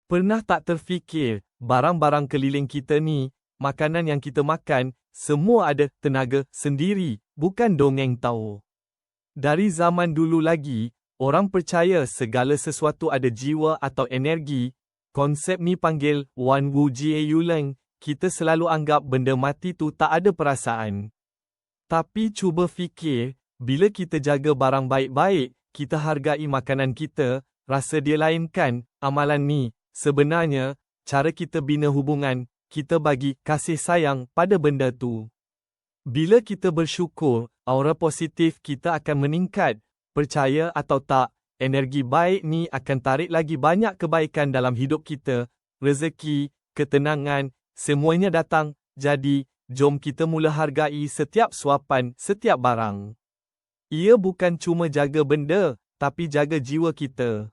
Pernah tak terfikir, barang-barang keliling kita ni, makanan yang kita makan, semua ada tenaga sendiri, bukan dongeng tau. Dari zaman dulu lagi, orang percaya segala sesuatu ada jiwa atau energi. Konsep ni panggil Wan Wu Jie Yuleng. Kita selalu anggap benda mati tu tak ada perasaan. Tapi cuba fikir, bila kita jaga barang baik-baik, kita hargai makanan kita, rasa dia lain kan? Amalan ni, sebenarnya, cara kita bina hubungan, kita bagi kasih sayang pada benda tu. Bila kita bersyukur, aura positif kita akan meningkat. Percaya atau tak, energi baik ni akan tarik lagi banyak kebaikan dalam hidup kita. Rezeki, ketenangan, semuanya datang. Jadi, jom kita mula hargai setiap suapan, setiap barang. Ia bukan cuma jaga benda, tapi jaga jiwa kita.